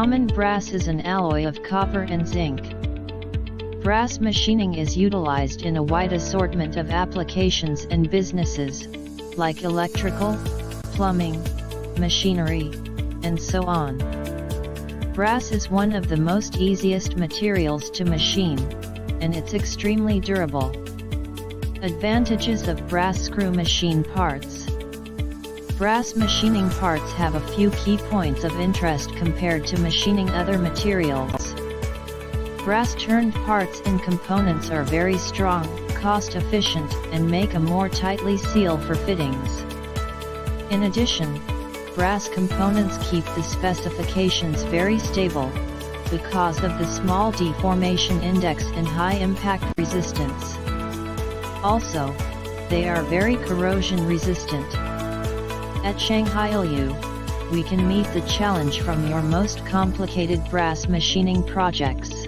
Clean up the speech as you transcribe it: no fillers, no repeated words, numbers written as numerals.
Common brass is an alloy of copper and zinc. Brass machining is utilized in a wide assortment of applications and businesses, like electrical, plumbing, machinery, and so on. Brass is one of the most easiest materials to machine, and it's extremely durable. Advantages of brass screw machine parts. Brass machining parts have a few key points of interest compared to machining other materials. Brass turned parts and components are very strong, cost-efficient, and make a more tightly seal for fittings. In addition, brass components keep the specifications very stable, because of the small deformation index and high impact resistance. Also, they are very corrosion resistant. At Shanghai Lu, we can meet the challenge from your most complicated brass machining projects.